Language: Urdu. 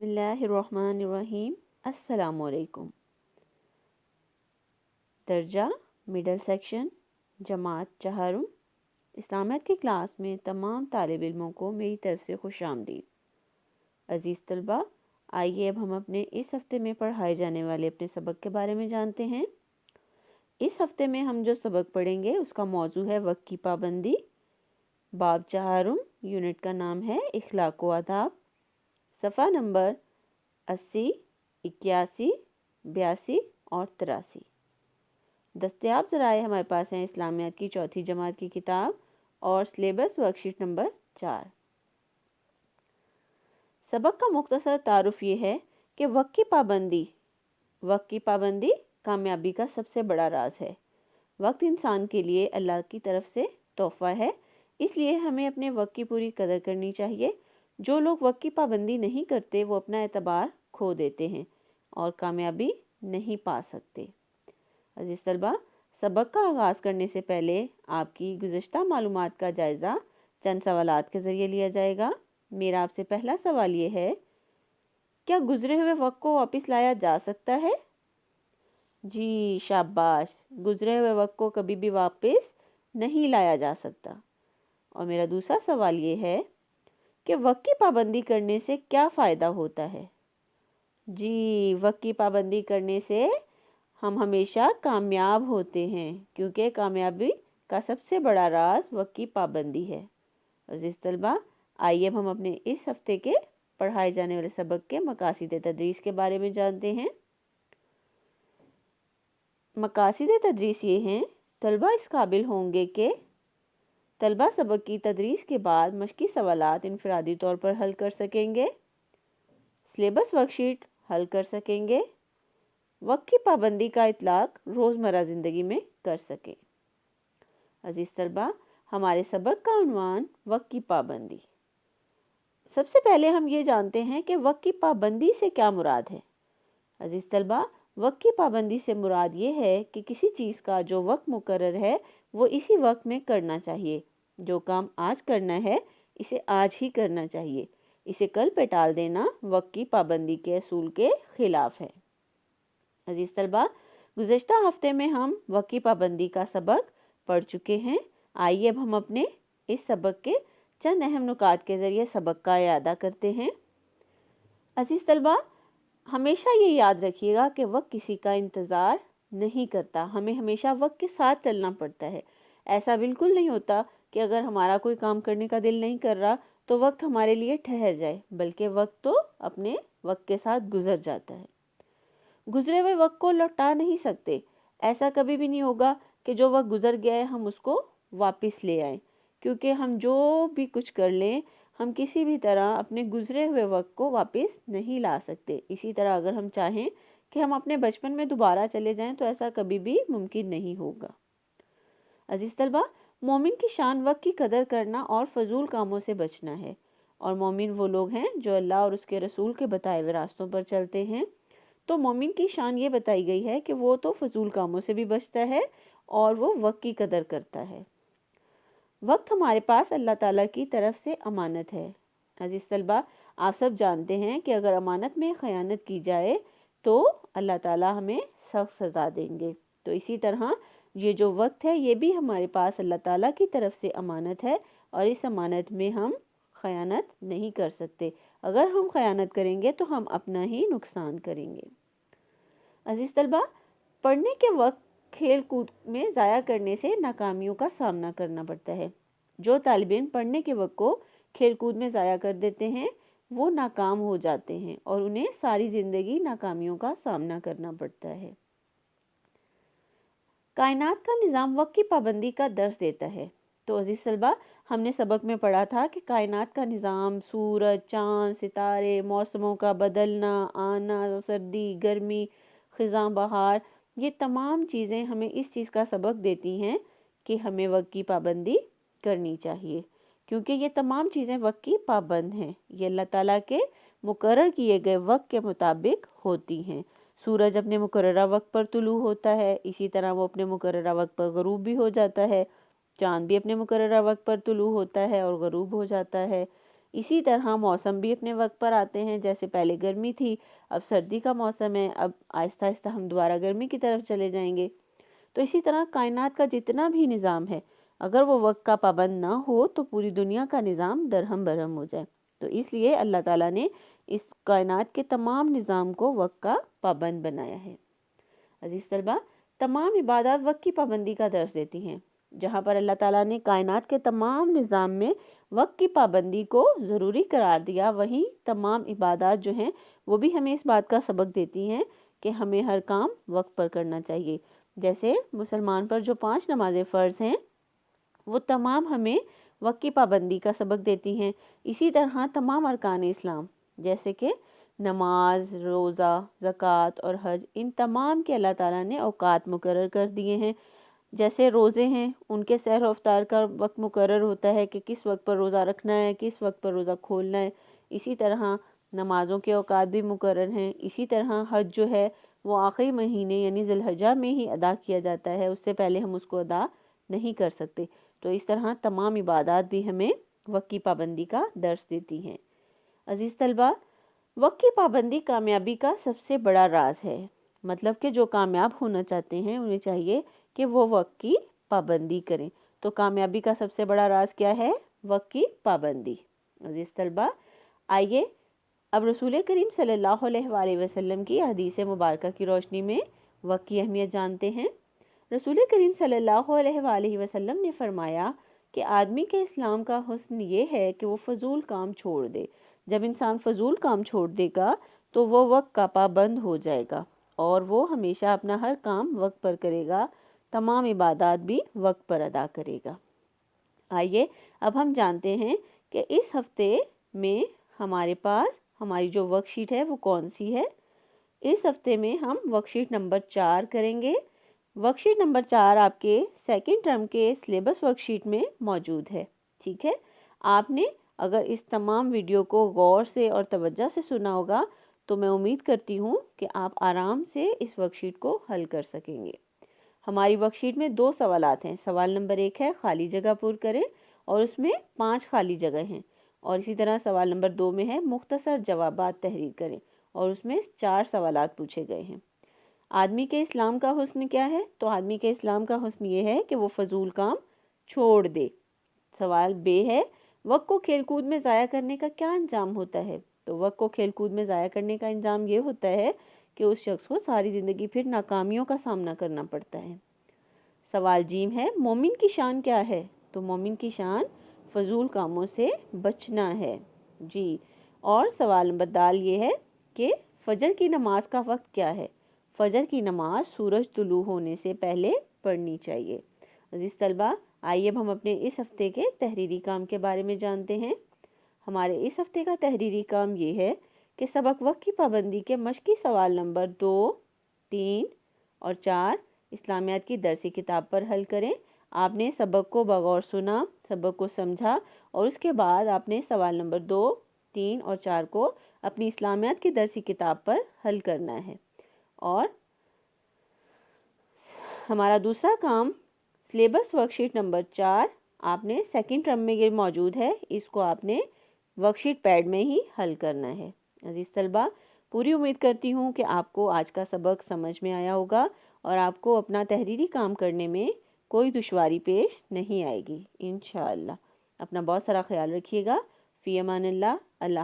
بسم اللہ الرحمن الرحیم۔ السلام علیکم۔ درجہ مڈل سیکشن جماعت چہارم اسلامیات کی کلاس میں تمام طالب علموں کو میری طرف سے خوش آمدید۔ عزیز طلبہ، آئیے اب ہم اپنے اس ہفتے میں پڑھائے جانے والے اپنے سبق کے بارے میں جانتے ہیں۔ اس ہفتے میں ہم جو سبق پڑھیں گے اس کا موضوع ہے وقت کی پابندی۔ باب چہارم، یونٹ کا نام ہے اخلاق و آداب، صفحہ نمبر 80، 81، 82 اور 83۔ دستیاب ذرائع ہمارے پاس ہیں اسلامیات کی چوتھی جماعت کی کتاب اور سلیبس ورک شیٹ نمبر 4۔ سبق کا مختصر تعارف یہ ہے کہ وقت کی پابندی کامیابی کا سب سے بڑا راز ہے۔ وقت انسان کے لیے اللہ کی طرف سے تحفہ ہے، اس لیے ہمیں اپنے وقت کی پوری قدر کرنی چاہیے۔ جو لوگ وقت کی پابندی نہیں کرتے وہ اپنا اعتبار کھو دیتے ہیں اور کامیابی نہیں پا سکتے۔ عزیز طلبہ، سبق کا آغاز کرنے سے پہلے آپ کی گزشتہ معلومات کا جائزہ چند سوالات کے ذریعے لیا جائے گا۔ میرا آپ سے پہلا سوال یہ ہے، کیا گزرے ہوئے وقت کو واپس لایا جا سکتا ہے؟ جی شاباش، گزرے ہوئے وقت کو کبھی بھی واپس نہیں لایا جا سکتا۔ اور میرا دوسرا سوال یہ ہے کہ وقت کی پابندی کرنے سے کیا فائدہ ہوتا ہے؟ جی، وقت کی پابندی کرنے سے ہم ہمیشہ کامیاب ہوتے ہیں، کیونکہ کامیابی کا سب سے بڑا راز وقت کی پابندی ہے۔ عزیز طلبہ، آئیے اب ہم اپنے اس ہفتے کے پڑھائے جانے والے سبق کے مقاصد تدریس کے بارے میں جانتے ہیں۔ مقاصد تدریس یہ ہیں، طلبہ اس قابل ہوں گے کہ طلبہ سبق کی تدریس کے بعد مشقی سوالات انفرادی طور پر حل کر سکیں گے، سلیبس ورک شیٹ حل کر سکیں گے، وقت کی پابندی کا اطلاق روزمرہ زندگی میں کر سکیں۔ عزیز طلبہ، ہمارے سبق کا عنوان وقت کی پابندی۔ سب سے پہلے ہم یہ جانتے ہیں کہ وقت کی پابندی سے کیا مراد ہے۔ عزیز طلبہ، وقت کی پابندی سے مراد یہ ہے کہ کسی چیز کا جو وقت مقرر ہے وہ اسی وقت میں کرنا چاہیے۔ جو کام آج کرنا ہے اسے آج ہی کرنا چاہیے، اسے کل پہ ٹال دینا وقت کی پابندی کے اصول کے خلاف ہے۔ عزیز طلبہ، گزشتہ ہفتے میں ہم وقت کی پابندی کا سبق پڑھ چکے ہیں۔ آئیے اب ہم اپنے اس سبق کے چند اہم نکات کے ذریعے سبق کا اعادہ کرتے ہیں۔ عزیز طلبہ، ہمیشہ یہ یاد رکھیے گا کہ وقت کسی کا انتظار نہیں کرتا، ہمیں ہمیشہ وقت کے ساتھ چلنا پڑتا ہے۔ ایسا بالکل نہیں ہوتا کہ اگر ہمارا کوئی کام کرنے کا دل نہیں کر رہا تو وقت ہمارے لیے ٹھہر جائے، بلکہ وقت تو اپنے وقت کے ساتھ گزر جاتا ہے۔ گزرے ہوئے وقت کو لوٹا نہیں سکتے۔ ایسا کبھی بھی نہیں ہوگا کہ جو وقت گزر گیا ہے ہم اس کو واپس لے آئیں، کیونکہ ہم جو بھی کچھ کر لیں ہم کسی بھی طرح اپنے گزرے ہوئے وقت کو واپس نہیں لا سکتے۔ اسی طرح اگر ہم چاہیں کہ ہم اپنے بچپن میں دوبارہ چلے جائیں تو ایسا کبھی بھی ممکن نہیں ہوگا۔ عزیز طلبہ، مومن کی شان وقت کی قدر کرنا اور فضول کاموں سے بچنا ہے، اور مومن وہ لوگ ہیں جو اللہ اور اس کے رسول کے بتائے ہوئے راستوں پر چلتے ہیں۔ تو مومن کی شان یہ بتائی گئی ہے کہ وہ تو فضول کاموں سے بھی بچتا ہے اور وہ وقت کی قدر کرتا ہے۔ وقت ہمارے پاس اللہ تعالیٰ کی طرف سے امانت ہے۔ عزیز طلبہ، آپ سب جانتے ہیں کہ اگر امانت میں خیانت کی جائے تو اللہ تعالیٰ ہمیں سخت سزا دیں گے۔ تو اسی طرح یہ جو وقت ہے یہ بھی ہمارے پاس اللہ تعالیٰ کی طرف سے امانت ہے، اور اس امانت میں ہم خیانت نہیں کر سکتے۔ اگر ہم خیانت کریں گے تو ہم اپنا ہی نقصان کریں گے۔ عزیز طلبہ، پڑھنے کے وقت کھیل کود میں ضائع کرنے سے ناکامیوں کا سامنا کرنا پڑتا ہے۔ جو طالب علم پڑھنے کے وقت کو کھیل کود میں ضائع کر دیتے ہیں وہ ناکام ہو جاتے ہیں اور انہیں ساری زندگی ناکامیوں کا سامنا کرنا پڑتا ہے۔ کائنات کا نظام وقت کی پابندی کا درس دیتا ہے۔ تو عزیز طلبہ، ہم نے سبق میں پڑھا تھا کہ کائنات کا نظام، سورج، چاند، ستارے، موسموں کا بدلنا، آنا، سردی، گرمی، خزاں بہار، یہ تمام چیزیں ہمیں اس چیز کا سبق دیتی ہیں کہ ہمیں وقت کی پابندی کرنی چاہیے، کیونکہ یہ تمام چیزیں وقت کی پابند ہیں، یہ اللہ تعالیٰ کے مقرر کیے گئے وقت کے مطابق ہوتی ہیں۔ سورج اپنے مقررہ وقت پر طلوع ہوتا ہے، اسی طرح وہ اپنے مقررہ وقت پر غروب بھی ہو جاتا ہے۔ چاند بھی اپنے مقررہ وقت پر طلوع ہوتا ہے اور غروب ہو جاتا ہے۔ اسی طرح موسم بھی اپنے وقت پر آتے ہیں، جیسے پہلے گرمی تھی، اب سردی کا موسم ہے، اب آہستہ آہستہ ہم دوبارہ گرمی کی طرف چلے جائیں گے۔ تو اسی طرح کائنات کا جتنا بھی نظام ہے، اگر وہ وقت کا پابند نہ ہو تو پوری دنیا کا نظام درہم برہم ہو جائے۔ تو اس لیے اللہ تعالیٰ نے اس کائنات کے تمام نظام کو وقت کا پابند بنایا ہے۔ عزیز طلبہ، تمام عبادات وقت کی پابندی کا درس دیتی ہیں۔ جہاں پر اللہ تعالیٰ نے کائنات کے تمام نظام میں وقت کی پابندی کو ضروری قرار دیا، وہیں تمام عبادات جو ہیں وہ بھی ہمیں اس بات کا سبق دیتی ہیں کہ ہمیں ہر کام وقت پر کرنا چاہیے۔ جیسے مسلمان پر جو 5 نمازیں فرض ہیں وہ تمام ہمیں وقت کی پابندی کا سبق دیتی ہیں۔ اسی طرح تمام ارکان اسلام جیسے کہ نماز، روزہ، زکوٰۃ اور حج، ان تمام کے اللہ تعالیٰ نے اوقات مقرر کر دیے ہیں۔ جیسے روزے ہیں، ان کے سحر و افطار کا وقت مقرر ہوتا ہے کہ کس وقت پر روزہ رکھنا ہے، کس وقت پر روزہ کھولنا ہے۔ اسی طرح نمازوں کے اوقات بھی مقرر ہیں۔ اسی طرح حج جو ہے وہ آخری مہینے یعنی ذی الحجہ میں ہی ادا کیا جاتا ہے، اس سے پہلے ہم اس کو ادا نہیں کر سکتے۔ تو اس طرح تمام عبادات بھی ہمیں وقت کی پابندی کا درس دیتی ہیں۔ عزیز طلبہ، وقت کی پابندی کامیابی کا سب سے بڑا راز ہے۔ مطلب کہ جو کامیاب ہونا چاہتے ہیں انہیں چاہیے کہ وہ وقت کی پابندی کریں۔ تو کامیابی کا سب سے بڑا راز کیا ہے؟ وقت کی پابندی۔ عزیز طلبہ، آئیے اب رسول کریم صلی اللہ علیہ وآلہ وسلم کی حدیث مبارکہ کی روشنی میں وقت کی اہمیت جانتے ہیں۔ رسول کریم صلی اللہ علیہ وآلہ وسلم نے فرمایا کہ آدمی کے اسلام کا حسن یہ ہے کہ وہ فضول کام چھوڑ دے۔ جب انسان فضول کام چھوڑ دے گا تو وہ وقت کا پابند ہو جائے گا اور وہ ہمیشہ اپنا ہر کام وقت پر کرے گا، تمام عبادات بھی وقت پر ادا کرے گا۔ آئیے اب ہم جانتے ہیں کہ اس ہفتے میں ہمارے پاس ہماری جو ورک شیٹ ہے وہ کون سی ہے۔ اس ہفتے میں ہم ورک شیٹ نمبر 4 کریں گے۔ ورک شیٹ نمبر 4 آپ کے سیکنڈ ٹرم کے سلیبس ورک شیٹ میں موجود ہے، ٹھیک ہے۔ آپ نے اگر اس تمام ویڈیو کو غور سے اور توجہ سے سنا ہوگا تو میں امید کرتی ہوں کہ آپ آرام سے اس ورک شیٹ کو حل کر سکیں گے۔ ہماری ورک شیٹ میں 2 سوالات ہیں۔ سوال نمبر 1 ہے خالی جگہ پر کریں اور اس میں 5 خالی جگہ ہیں، اور اسی طرح سوال نمبر 2 میں ہے مختصر جوابات تحریر کریں اور اس میں 4 سوالات پوچھے گئے ہیں۔ آدمی کے اسلام کا حسن کیا ہے؟ تو آدمی کے اسلام کا حسن یہ ہے کہ وہ فضول کام چھوڑ دے۔ سوال بے ہے وقت کو کھیل کود میں ضائع کرنے کا کیا انجام ہوتا ہے؟ تو وقت کو کھیل کود میں ضائع کرنے کا انجام یہ ہوتا ہے کہ اس شخص کو ساری زندگی پھر ناکامیوں کا سامنا کرنا پڑتا ہے۔ سوال جیم ہے مومن کی شان کیا ہے؟ تو مومن کی شان فضول کاموں سے بچنا ہے، جی۔ اور سوال نمبر دال یہ ہے کہ فجر کی نماز کا وقت کیا ہے؟ فجر کی نماز سورج طلوع ہونے سے پہلے پڑھنی چاہیے۔ عزیز طلبہ، آئیے اب ہم اپنے اس ہفتے کے تحریری کام کے بارے میں جانتے ہیں۔ ہمارے اس ہفتے کا تحریری کام یہ ہے کہ سبق وقت کی پابندی کے مشقی سوال نمبر 2، 3 اور 4 اسلامیات کی درسی کتاب پر حل کریں۔ آپ نے سبق کو بغور سنا، سبق کو سمجھا اور اس کے بعد آپ نے سوال نمبر 2، 3 اور 4 کو اپنی اسلامیات کی درسی کتاب پر حل کرنا ہے۔ اور ہمارا دوسرا کام سلیبس ورک شیٹ نمبر 4 آپ نے سیکنڈ ٹرم میں یہ موجود ہے، اس کو آپ نے ورک شیٹ پیڈ میں ہی حل کرنا ہے۔ عزیز طلبہ، پوری امید کرتی ہوں کہ آپ کو آج کا سبق سمجھ میں آیا ہوگا اور آپ کو اپنا تحریری کام کرنے میں کوئی دشواری پیش نہیں آئے گی انشاءاللہ۔ اپنا بہت سارا خیال رکھیے گا۔ فی امان اللہ۔ اللہ